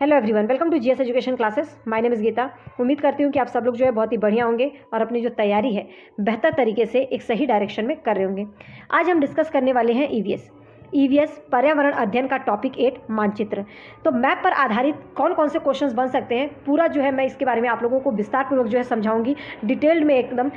Hello everyone, welcome to GS education classes. My name is Geeta. उम्मीद करती हूँ कि आप सब लोग जो है बहुत ही बढ़िया होंगे और अपनी जो तैयारी है बेहतर तरीके से एक सही डायरेक्शन में कर रहे होंगे। आज हम डिस्कस करने वाले हैं ईवीएस पर्यावरण अध्ययन का टॉपिक 8 मानचित्र। तो मैप पर आधारित कौन कौन से क्वेश्चंस बन सकते हैं पूरा जो है मैं इसके बारे में आप लोगों को विस्तारपूर्वक जो है समझाऊंगी, डिटेल्ड में एकदम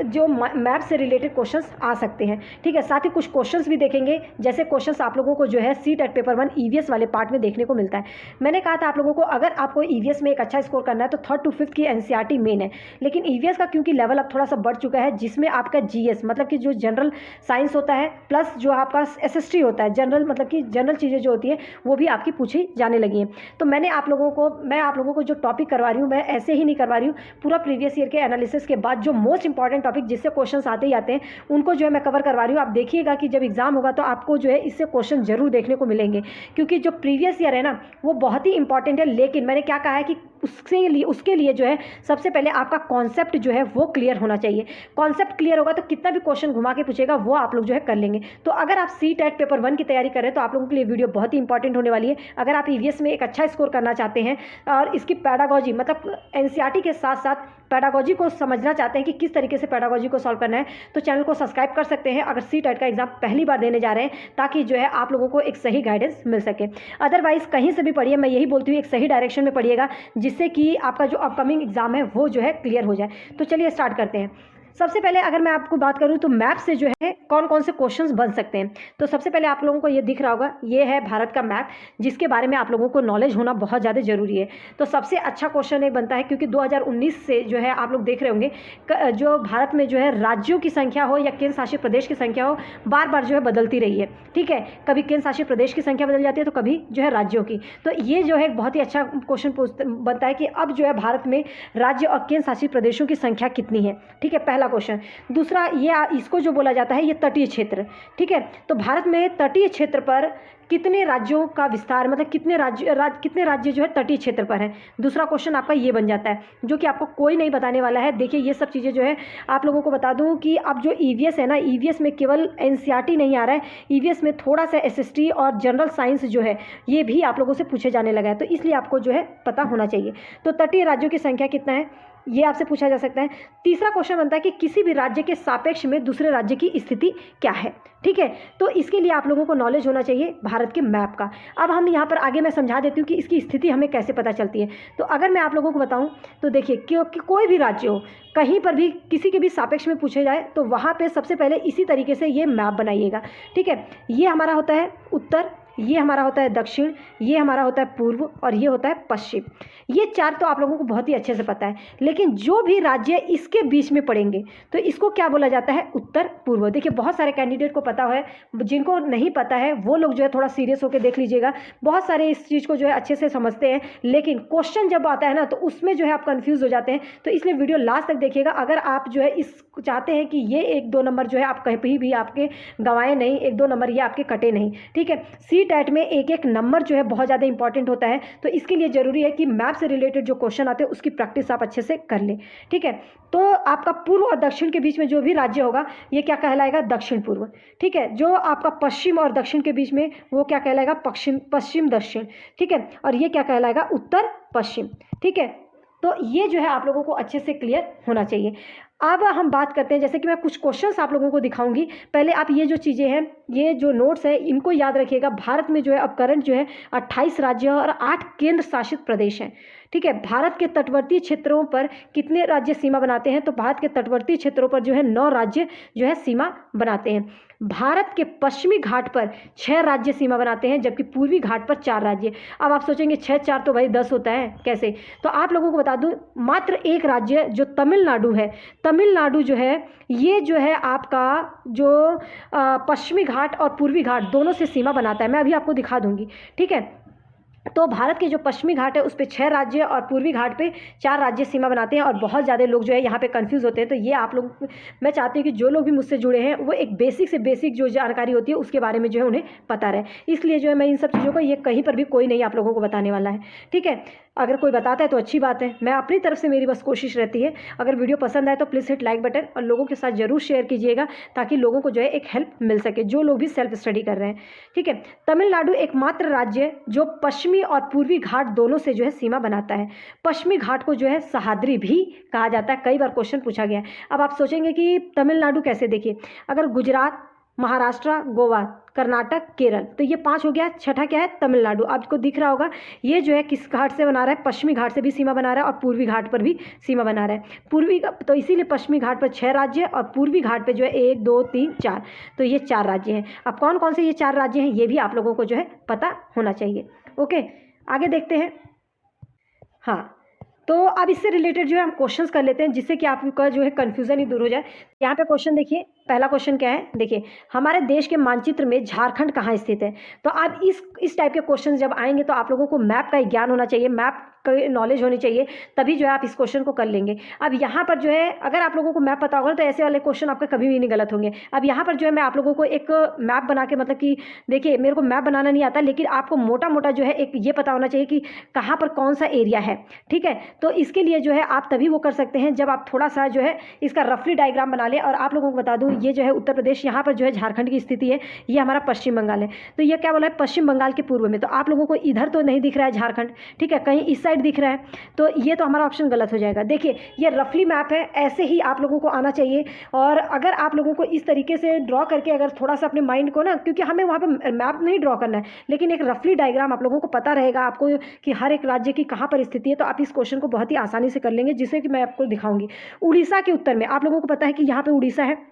जो मैप से रिलेटेड क्वेश्चंस आ सकते हैं। ठीक है, साथ ही कुछ क्वेश्चंस भी देखेंगे, जैसे क्वेश्चंस आप लोगों को जो है सीट एट पेपर 1 ईवीएस वाले पार्ट में देखने को मिलता है। मैंने कहा था आप लोगों को अगर आपको ईवीएस में एक अच्छा स्कोर करना है तो 3rd to 5th की एनसीईआरटी मेन है, लेकिन ईवीएस का क्योंकि लेवल अब थोड़ा सा बढ़ चुका है, जिसमें आपका जीएस मतलब कि जो जनरल साइंस होता है प्लस जो आपका एसएसटी होता है, जनरल मतलब कि जनरल चीज़ें जो होती है वो भी आपकी पूछी जाने लगी हैं। तो मैं आप लोगों को जो टॉपिक करवा रही हूँ मैं ऐसे ही नहीं करवा रही हूँ, पूरा प्रीवियस ईयर के एनालिसिस के बाद जो मोस्ट इंपॉर्टेंट टॉपिक जिससे क्वेश्चन आते ही आते हैं उनको जो है मैं कवर करवा रही हूँ। आप देखिएगा कि जब एग्जाम होगा तो आपको जो है इससे क्वेश्चन जरूर देखने को मिलेंगे, क्योंकि जो प्रीवियस ईयर है ना वो बहुत ही इंपॉर्टेंट है। लेकिन मैंने क्या कहा है कि उसके लिए जो है सबसे पहले आपका कॉन्सेप्ट जो है वो क्लियर होना चाहिए। कॉन्सेप्ट क्लियर होगा तो कितना भी क्वेश्चन घुमा के पूछेगा वो आप लोग जो है कर लेंगे। तो अगर आप सीट एट पेपर 1 की तैयारी कर रहे हैं तो आप लोगों के लिए वीडियो बहुत ही इंपॉर्टेंट होने वाली है। अगर आप ईवीएस में एक अच्छा स्कोर करना चाहते हैं और इसकी पैडागोजी मतलब एनसीईआरटी के साथ साथ पैडागोजी को समझना चाहते हैं कि किस तरीके से पैडागोजी को सॉल्व करना है, तो चैनल को सब्सक्राइब कर सकते हैं अगर सीट एट का एग्जाम पहली बार देने जा रहे हैं, ताकि जो है आप लोगों को एक सही गाइडेंस मिल सके। अदरवाइज कहीं से भी पढ़िए, मैं यही बोलती हूँ एक सही डायरेक्शन में पढ़िएगा, जिससे कि आपका जो अपकमिंग एग्जाम है वो जो है क्लियर हो जाए। तो चलिए स्टार्ट करते हैं। सबसे पहले अगर मैं आपको बात करूं तो मैप से जो है कौन कौन से क्वेश्चंस बन सकते हैं, तो सबसे पहले आप लोगों को ये दिख रहा होगा, ये है भारत का मैप, जिसके बारे में आप लोगों को नॉलेज होना बहुत ज़्यादा जरूरी है। तो सबसे अच्छा क्वेश्चन ये बनता है, क्योंकि 2019 से जो है आप लोग देख रहे होंगे जो भारत में जो है राज्यों की संख्या हो या केंद्र शासित प्रदेश की संख्या हो, बार बार जो है बदलती रही है। ठीक है, कभी केंद्र शासित प्रदेश की संख्या बदल जाती है तो कभी जो है राज्यों की। तो ये जो है बहुत ही अच्छा क्वेश्चन बनता है कि अब जो है भारत में राज्य और केंद्र शासित प्रदेशों की संख्या कितनी है। ठीक है, पहला क्वेश्चन। दूसरा, ये इसको जो बोला जाता है ये तटीय क्षेत्र। ठीक है, तो भारत में तटीय क्षेत्र पर कितने राज्यों का विस्तार, मतलब कितने राज्य जो है तटीय क्षेत्र पर हैं। दूसरा क्वेश्चन आपका ये बन जाता है, जो कि आपको कोई नहीं बताने वाला है। देखिए ये सब चीज़ें जो है आप लोगों को बता दूं कि अब जो ईवीएस है ना, ईवीएस में केवल एनसीईआरटी नहीं आ रहा है, ईवीएस में थोड़ा सा एसएसटी और जनरल साइंस जो है ये भी आप लोगों से पूछे जाने लगा है, तो इसलिए आपको जो है पता होना चाहिए। तो तटीय राज्यों की संख्या कितना है ये आपसे पूछा जा सकता है। तीसरा क्वेश्चन बनता है कि किसी भी राज्य के सापेक्ष में दूसरे राज्य की स्थिति क्या है। ठीक है, तो इसके लिए आप लोगों को नॉलेज होना चाहिए भारत के मैप का। अब हम यहाँ पर आगे मैं समझा देती हूँ कि इसकी स्थिति हमें कैसे पता चलती है। तो अगर मैं आप लोगों को बताऊँ तो देखिए, क्योंकि कोई भी राज्य हो, कहीं पर भी किसी के भी सापेक्ष में पूछे जाए तो वहाँ पर सबसे पहले इसी तरीके से ये मैप बनाइएगा। ठीक है, ये हमारा होता है उत्तर, ये हमारा होता है दक्षिण, ये हमारा होता है पूर्व और ये होता है पश्चिम। ये चार तो आप लोगों को बहुत ही अच्छे से पता है, लेकिन जो भी राज्य इसके बीच में पड़ेंगे तो इसको क्या बोला जाता है, उत्तर पूर्व। देखिए बहुत सारे कैंडिडेट को पता है, जिनको नहीं पता है वो लोग जो है थोड़ा सीरियस होकर देख लीजिएगा। बहुत सारे इस चीज़ को जो है अच्छे से समझते हैं, लेकिन क्वेश्चन जब आता है ना तो उसमें जो है आप कन्फ्यूज़ हो जाते हैं। तो इसलिए वीडियो लास्ट तक देखिएगा। अगर आप जो है इस चाहते हैं कि ये 1-2 नंबर जो है आप कहीं भी आपके गंवाए नहीं, 1-2 नंबर ये आपके कटे नहीं। ठीक है, टेट में एक एक नंबर जो है बहुत ज़्यादा इंपॉर्टेंट होता है, तो इसके लिए जरूरी है कि मैप से रिलेटेड जो क्वेश्चन आते हैं उसकी प्रैक्टिस आप अच्छे से कर लें। ठीक है, तो आपका पूर्व और दक्षिण के बीच में जो भी राज्य होगा ये क्या कहलाएगा, दक्षिण पूर्व। ठीक है, जो आपका पश्चिम और दक्षिण के बीच में वो क्या कहलाएगा, पश्चिम दक्षिण। ठीक है, और ये क्या कहलाएगा, उत्तर पश्चिम। ठीक है, तो ये जो है आप लोगों को अच्छे से क्लियर होना चाहिए। अब हम बात करते हैं, जैसे कि मैं कुछ क्वेश्चंस आप लोगों को दिखाऊंगी। पहले आप ये जो चीज़ें हैं, ये जो नोट्स है इनको याद रखिएगा। भारत में जो है अब करंट जो है 28 राज्य और 8 केंद्र शासित प्रदेश हैं। ठीक है, भारत के तटवर्ती क्षेत्रों पर कितने राज्य सीमा बनाते हैं, तो भारत के तटवर्ती क्षेत्रों पर जो है 9 राज्य जो है सीमा बनाते हैं। भारत के पश्चिमी घाट पर 6 राज्य सीमा बनाते हैं, जबकि पूर्वी घाट पर 4 राज्य। अब आप सोचेंगे 6-4 तो भाई 10 होता है, कैसे? तो आप लोगों को बता दूं, मात्र एक राज्य जो तमिलनाडु है, तमिलनाडु जो है ये जो है आपका जो पश्चिमी घाट और पूर्वी घाट दोनों से सीमा बनाता है। मैं अभी आपको दिखा दूंगी। ठीक है, तो भारत के जो पश्चिमी घाट है उस पे 6 राज्य और पूर्वी घाट पे 4 राज्य सीमा बनाते हैं, और बहुत ज़्यादा लोग जो है यहाँ पे कंफ्यूज होते हैं। तो ये आप लोग, मैं चाहती हूँ कि जो लोग भी मुझसे जुड़े हैं वो एक बेसिक से बेसिक जो जानकारी होती है उसके बारे में जो है उन्हें पता रहे। इसलिए जो है मैं इन सब चीज़ों को ये कहीं पर भी कोई नहीं आप लोगों को बताने वाला है। ठीक है, अगर कोई बताता है तो अच्छी बात है, मैं अपनी तरफ से मेरी बस कोशिश रहती है। अगर वीडियो पसंद आए तो प्लीज़ हिट लाइक बटन और लोगों के साथ ज़रूर शेयर कीजिएगा, ताकि लोगों को जो है एक हेल्प मिल सके, जो लोग भी सेल्फ स्टडी कर रहे हैं। ठीक है, तमिलनाडु एकमात्र राज्य है जो पश्चिमी और पूर्वी घाट दोनों से जो है सीमा बनाता है। पश्चिमी घाट को जो है सह्याद्री भी कहा जाता है, कई बार क्वेश्चन पूछा गया है। अब आप सोचेंगे कि तमिलनाडु कैसे, देखिए अगर गुजरात, महाराष्ट्र, गोवा, कर्नाटक, केरल, तो ये 5 हो गया। छठा क्या है? तमिलनाडु। आपको दिख रहा होगा ये जो है किस घाट से बना रहा है? पश्चिमी घाट से भी सीमा बना रहा है और पूर्वी घाट पर भी सीमा बना रहा है। पूर्वी तो इसीलिए पश्चिमी घाट पर 6 राज्य और पूर्वी घाट पे जो है 1 2 3 4, तो ये 4 राज्य हैं। अब कौन कौन से ये 4 राज्य हैं ये भी आप लोगों को जो है पता होना चाहिए। ओके, आगे देखते हैं। हाँ, तो अब इससे रिलेटेड जो है हम क्वेश्चंस कर लेते हैं, जिससे कि आपका जो है कन्फ्यूज़न ही दूर हो जाए। यहाँ पे क्वेश्चन देखिए, पहला क्वेश्चन क्या है? देखिए, हमारे देश के मानचित्र में झारखंड कहाँ स्थित है? तो अब इस टाइप के क्वेश्चन जब आएंगे तो आप लोगों को मैप का ज्ञान होना चाहिए, मैप की नॉलेज होनी चाहिए, तभी जो है आप इस क्वेश्चन को कर लेंगे। अब यहाँ पर जो है अगर आप लोगों को मैप पता होगा तो ऐसे वाले क्वेश्चन आपके कभी भी नहीं गलत होंगे। अब यहाँ पर जो है मैं आप लोगों को एक मैप बना के, मतलब कि देखिए मेरे को मैप बनाना नहीं आता, लेकिन आपको मोटा मोटा जो है एक ये पता होना चाहिए कि कहाँ पर कौन सा एरिया है। ठीक है, तो इसके लिए जो है आप तभी वो कर सकते हैं जब आप थोड़ा सा जो है इसका रफली डायग्राम बना लें। और आप लोगों को बता दूं, ये जो है उत्तर प्रदेश, यहाँ पर जो है झारखंड की स्थिति है, ये हमारा पश्चिम बंगाल है। तो ये क्या बोला है? पश्चिम बंगाल के पूर्व में। तो आप लोगों को इधर तो नहीं दिख रहा है झारखंड, ठीक है, कहीं इस साइड दिख रहा है, तो ये तो हमारा ऑप्शन गलत हो जाएगा। देखिए ये रफली मैप है, ऐसे ही आप लोगों को आना चाहिए। और अगर आप लोगों को इस तरीके से ड्रॉ करके अगर थोड़ा सा अपने माइंड को ना, क्योंकि हमें वहाँ पे मैप नहीं ड्रॉ करना है, लेकिन एक रफली डायग्राम आप लोगों को पता रहेगा आपको कि हर एक राज्य की कहाँ पर स्थिति है, तो आप इस क्वेश्चन को बहुत ही आसानी से कर लेंगे, जिसे कि मैं आपको दिखाऊंगी। उड़ीसा के उत्तर में, आप लोगों को पता है कि यहाँ पे उड़ीसा है,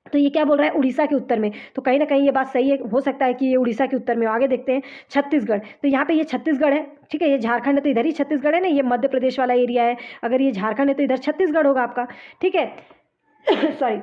तो ये क्या बोल रहा है? उड़ीसा के उत्तर में। तो कहीं ना कहीं ये बात सही है, हो सकता है कि ये उड़ीसा के उत्तर में। आगे देखते हैं, छत्तीसगढ़। तो यहाँ पे ये छत्तीसगढ़ है, ठीक है, ये झारखंड है तो इधर ही छत्तीसगढ़ है ना, ये मध्य प्रदेश वाला एरिया है। अगर ये झारखंड है तो इधर छत्तीसगढ़ होगा आपका, ठीक है। सॉरी,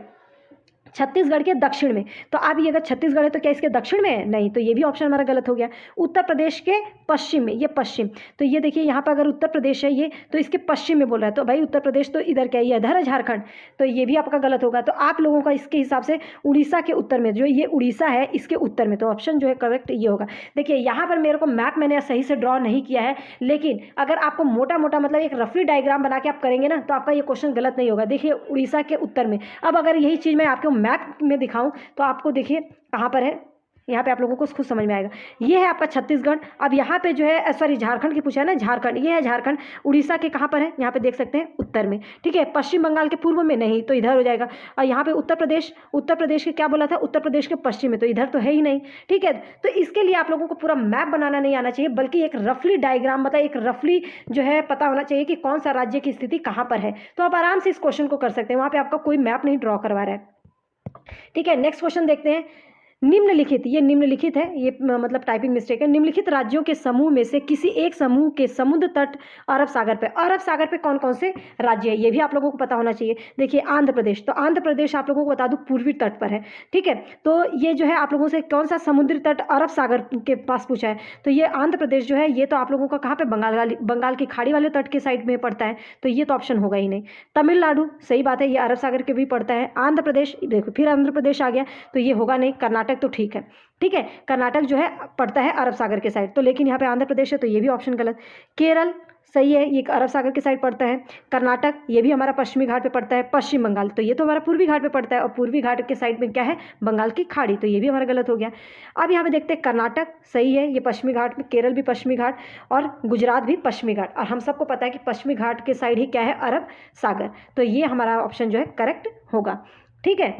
छत्तीसगढ़ के दक्षिण में। तो अब ये अगर छत्तीसगढ़ है तो क्या इसके दक्षिण में है? नहीं, तो ये भी ऑप्शन हमारा गलत हो गया। उत्तर प्रदेश के पश्चिम में, ये पश्चिम, तो ये देखिए यहाँ पर अगर उत्तर प्रदेश है ये, तो इसके पश्चिम में बोल रहा है, तो भाई उत्तर प्रदेश तो इधर क्या है? ये इधर है झारखंड, तो ये भी आपका गलत होगा। तो आप लोगों का इसके हिसाब से उड़ीसा के उत्तर में, जो ये उड़ीसा है इसके उत्तर में, तो ऑप्शन जो है करेक्ट ये होगा। देखिए यहाँ पर मेरे को मैप मैंने सही से ड्रॉ नहीं किया है, लेकिन अगर आपको मोटा मोटा मतलब एक रफली डायग्राम बना के आप करेंगे ना, तो आपका ये क्वेश्चन गलत नहीं होगा। देखिए उड़ीसा के उत्तर में। अब अगर यही चीज़ मैं आपको मैप में दिखाऊं तो आपको देखिए कहाँ पर है, यहाँ पे आप लोगों को खुद समझ में आएगा। ये है आपका छत्तीसगढ़। अब यहाँ पे जो है सॉरी झारखंड की पूछा है ना, झारखंड, ये है झारखंड। उड़ीसा के कहाँ पर है? यहाँ पे देख सकते हैं उत्तर में, ठीक है। पश्चिम बंगाल के पूर्व में नहीं, तो इधर हो जाएगा। और यहाँ पे उत्तर प्रदेश, उत्तर प्रदेश के क्या बोला था? उत्तर प्रदेश के पश्चिम में, तो इधर तो है ही नहीं, ठीक है। तो इसके लिए आप लोगों को पूरा मैप बनाना नहीं आना चाहिए, बल्कि एक रफली डायग्राम, मतलब एक रफली जो है पता होना चाहिए कि कौन सा राज्य की स्थिति कहाँ पर है। तो आप आराम से इस क्वेश्चन को कर सकते हैं, वहाँ पे आपका कोई मैप नहीं ड्रॉ करवा रहा है, ठीक है। नेक्स्ट क्वेश्चन देखते हैं। निम्नलिखित, ये निम्नलिखित है, ये मतलब टाइपिंग मिस्टेक है। निम्नलिखित राज्यों के समूह में से किसी एक समूह के समुद्र तट अरब सागर पे, अरब सागर पे कौन कौन से राज्य है ये भी आप लोगों को पता होना चाहिए। देखिए आंध्र प्रदेश, तो आंध्र प्रदेश आप लोगों को बता दूं पूर्वी तट पर है, ठीक है। तो ये जो है आप लोगों से कौन सा समुद्री तट अरब सागर के पास पूछा है, तो ये आंध्र प्रदेश जो है ये तो आप लोगों का कहाँ पे? बंगाल की खाड़ी वाले तट के साइड में पड़ता है, तो ये तो ऑप्शन होगा ही नहीं। तमिलनाडु, सही बात है, ये अरब सागर के भी पड़ता है। आंध्र प्रदेश, देखो फिर आंध्र प्रदेश आ गया, तो ये होगा नहीं। कर्नाटक तो ठीक है, ठीक है, कर्नाटक जो है पड़ता है अरब सागर के साइड, तो लेकिन यहाँ पे आंध्र प्रदेश है, तो ये भी ऑप्शन गलत। केरल सही है, ये अरब सागर के साइड पड़ता है। कर्नाटक, ये भी हमारा पश्चिमी घाट पे पड़ता है। पश्चिम बंगाल, तो ये तो हमारा पूर्वी घाट पे पड़ता है, और पूर्वी घाट के साइड में क्या है? बंगाल की खाड़ी, तो ये भी हमारा गलत हो गया। अब यहाँ पे देखते हैं, कर्नाटक सही है, ये पश्चिमी घाट में, केरल भी पश्चिमी घाट, और गुजरात भी पश्चिमी घाट, और हम सबको पता है कि पश्चिमी घाट के साइड ही क्या है? अरब सागर, तो ये हमारा ऑप्शन जो है करेक्ट होगा, ठीक है।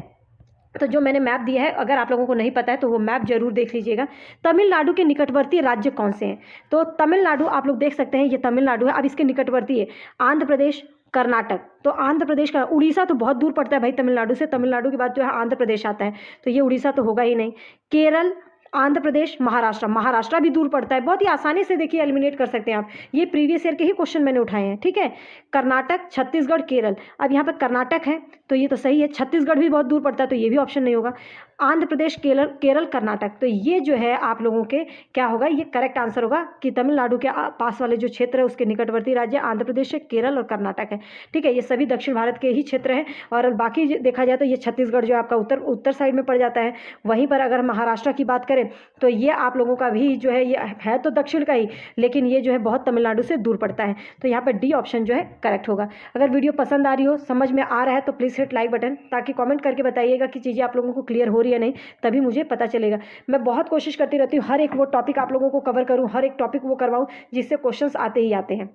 तो जो मैंने मैप दिया है, अगर आप लोगों को नहीं पता है तो वो मैप जरूर देख लीजिएगा। तमिलनाडु के निकटवर्ती राज्य कौन से हैं? तो तमिलनाडु आप लोग देख सकते हैं, ये तमिलनाडु है। अब इसके निकटवर्ती है आंध्र प्रदेश, कर्नाटक, तो आंध्र प्रदेश का, उड़ीसा तो बहुत दूर पड़ता है भाई तमिलनाडु से, तमिलनाडु के बाद जो है आंध्र प्रदेश आता है, तो ये उड़ीसा तो होगा ही नहीं। केरल, आंध्र प्रदेश, महाराष्ट्र, महाराष्ट्र भी दूर पड़ता है, बहुत ही आसानी से देखिए एलिमिनेट कर सकते हैं आप, ये प्रीवियस ईयर के ही क्वेश्चन मैंने उठाए हैं, ठीक है। कर्नाटक, छत्तीसगढ़, केरल, अब यहाँ पर कर्नाटक है तो ये तो सही है, छत्तीसगढ़ भी बहुत दूर पड़ता है तो ये भी ऑप्शन नहीं होगा। आंध्र प्रदेश, केरल, कर्नाटक, तो ये जो है आप लोगों के क्या होगा? ये करेक्ट आंसर होगा कि तमिलनाडु के पास वाले जो क्षेत्र है उसके निकटवर्ती राज्य आंध्र प्रदेश है, केरल और कर्नाटक है, ठीक है। ये सभी दक्षिण भारत के ही क्षेत्र हैं, और बाकी देखा जाए तो ये छत्तीसगढ़ जो है आपका उत्तर साइड में पड़ जाता है। वहीं पर अगर महाराष्ट्र की बात करें करें तो ये आप लोगों का भी जो है, ये है तो दक्षिण का ही, लेकिन ये जो है बहुत तमिलनाडु से दूर पड़ता है। तो यहाँ पर डी ऑप्शन जो है करेक्ट होगा। अगर वीडियो पसंद आ रही हो, समझ में आ रहा है, तो प्लीज़ हिट लाइक बटन, ताकि कमेंट करके बताइएगा कि चीज़ें आप लोगों को क्लियर हो रही है नहीं, तभी मुझे पता चलेगा। मैं बहुत कोशिश करती रहती हूँ हर एक वो टॉपिक आप लोगों को कवर करूँ, हर एक टॉपिक वो करवाऊँ जिससे क्वेश्चंस आते ही आते हैं।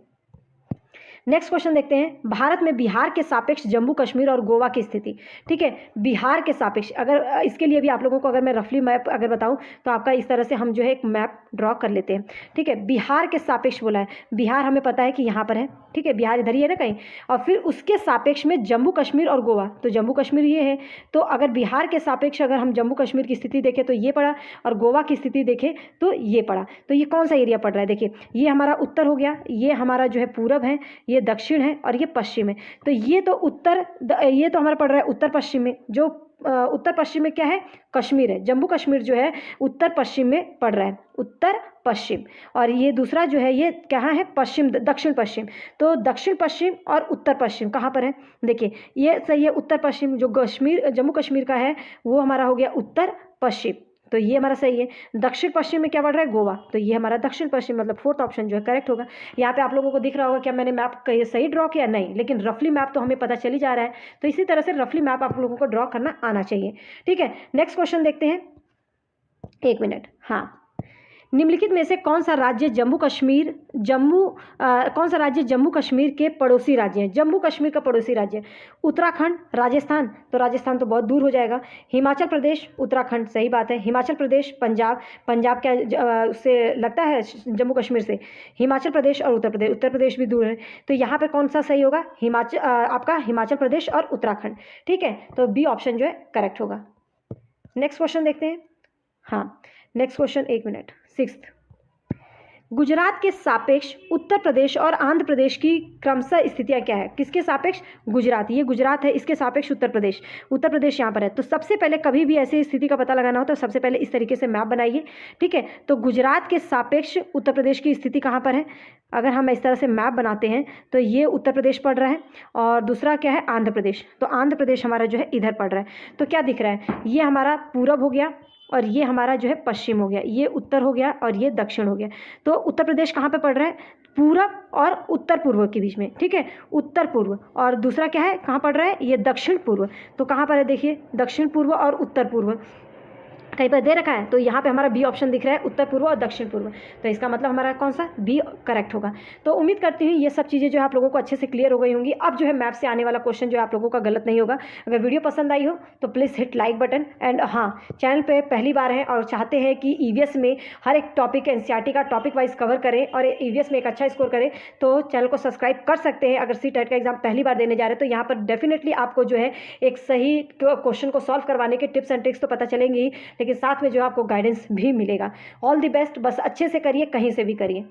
नेक्स्ट क्वेश्चन देखते हैं, भारत में बिहार के सापेक्ष जम्मू कश्मीर और गोवा की स्थिति। ठीक है, बिहार के सापेक्ष, अगर इसके लिए भी आप लोगों को अगर मैं रफली मैप अगर बताऊं तो आपका इस तरह से हम जो है एक मैप ड्रॉ कर लेते हैं। ठीक है, बिहार के सापेक्ष बोला है, बिहार हमें पता है कि यहाँ पर है। ठीक है, बिहार इधर ही है ना कहीं, और फिर उसके सापेक्ष में जम्मू कश्मीर और गोवा, तो जम्मू कश्मीर ये है। तो अगर बिहार के सापेक्ष अगर हम जम्मू कश्मीर की स्थिति देखें तो ये पड़ा, और गोवा की स्थिति देखें तो ये पड़ा। तो ये कौन सा एरिया पड़ रहा है? देखिए, ये हमारा उत्तर हो गया, ये हमारा जो है पूरब है, ये दक्षिण है, और ये पश्चिम है। तो ये तो उत्तर, ये तो हमारा पड़ रहा है उत्तर पश्चिम में। जो उत्तर पश्चिम में क्या है? कश्मीर है। जम्मू कश्मीर जो है उत्तर पश्चिम में पड़ रहा है, उत्तर पश्चिम। और ये दूसरा जो है ये कहाँ है? पश्चिम, दक्षिण पश्चिम। तो दक्षिण पश्चिम और उत्तर पश्चिम कहाँ पर है? देखिए, ये सही है उत्तर पश्चिम। जो कश्मीर, जम्मू कश्मीर का है वो हमारा हो गया उत्तर पश्चिम, तो ये हमारा सही है। दक्षिण पश्चिम में क्या बढ़ रहा है? गोवा, तो ये हमारा दक्षिण पश्चिम, मतलब फोर्थ ऑप्शन जो है करेक्ट होगा। यहाँ पे आप लोगों को दिख रहा होगा क्या मैंने मैप सही ड्रॉ किया? नहीं, लेकिन रफली मैप तो हमें पता चल ही जा रहा है। तो इसी तरह से रफली मैप आप लोगों को ड्रॉ करना आना चाहिए। ठीक है, नेक्स्ट क्वेश्चन देखते हैं। एक मिनट, हाँ, निम्नलिखित में से कौन सा राज्य जम्मू कश्मीर के पड़ोसी राज्य हैं? जम्मू कश्मीर का पड़ोसी राज्य, उत्तराखंड, राजस्थान, तो राजस्थान तो बहुत दूर हो जाएगा। हिमाचल प्रदेश, उत्तराखंड, सही बात है। हिमाचल प्रदेश, पंजाब, पंजाब क्या उससे लगता है जम्मू कश्मीर से? हिमाचल प्रदेश और उत्तर प्रदेश भी दूर है। तो यहाँ पर कौन सा सही होगा? आपका हिमाचल प्रदेश और उत्तराखंड। ठीक है, तो बी ऑप्शन जो है करेक्ट होगा। नेक्स्ट क्वेश्चन देखते हैं। हाँ, नेक्स्ट क्वेश्चन, एक मिनट, 6th, गुजरात के सापेक्ष उत्तर प्रदेश और आंध्र प्रदेश की क्रमशः स्थितियां क्या है? किसके सापेक्ष? गुजरात, ये गुजरात है, इसके सापेक्ष उत्तर प्रदेश यहाँ पर है। तो सबसे पहले कभी भी ऐसी स्थिति का पता लगाना हो तो सबसे पहले इस तरीके से मैप बनाइए। ठीक है, तो गुजरात के सापेक्ष उत्तर प्रदेश की स्थिति कहाँ पर है? अगर हम इस तरह से मैप बनाते हैं तो ये उत्तर प्रदेश पड़ रहा है, और दूसरा क्या है? आंध्र प्रदेश। तो आंध्र प्रदेश हमारा जो है इधर पड़ रहा है। तो क्या दिख रहा है? ये हमारा पूरब हो गया, और ये हमारा जो है पश्चिम हो गया, ये उत्तर हो गया, और ये दक्षिण हो गया। तो उत्तर प्रदेश कहाँ पे पड़ रहा है? पूरब और उत्तर पूर्व के बीच में। ठीक है, उत्तर पूर्व, और दूसरा क्या है? कहाँ पड़ रहा है? ये दक्षिण पूर्व। तो कहाँ पर है? देखिए, दक्षिण पूर्व और उत्तर पूर्व कहीं पर दे रखा है, तो यहाँ पे हमारा बी ऑप्शन दिख रहा है, उत्तर पूर्व और दक्षिण पूर्व। तो इसका मतलब हमारा कौन सा? बी करेक्ट होगा। तो उम्मीद करती हूँ ये सब चीज़ें जो है आप लोगों को अच्छे से क्लियर हो गई होंगी। अब जो है मैप से आने वाला क्वेश्चन जो है आप लोगों का गलत नहीं होगा। अगर वीडियो पसंद आई हो तो please hit like button, and हाँ, चैनल पर पहली बार है और चाहते हैं कि ईवीएस में हर एक टॉपिक एनसीईआरटी का टॉपिक वाइज कवर करें और ईवीएस में एक अच्छा स्कोर करें, तो चैनल को सब्सक्राइब कर सकते हैं। अगर सीटेट का एग्जाम पहली बार देने जा रहे हैं तो यहाँ पर डेफिनेटली आपको जो है एक सही क्वेश्चन को सॉल्व करवाने के टिप्स एंड ट्रिक्स तो पता चलेंगे ही, लेकिन साथ में जो आपको गाइडेंस भी मिलेगा। ऑल द बेस्ट, बस अच्छे से करिए, कहीं से भी करिए।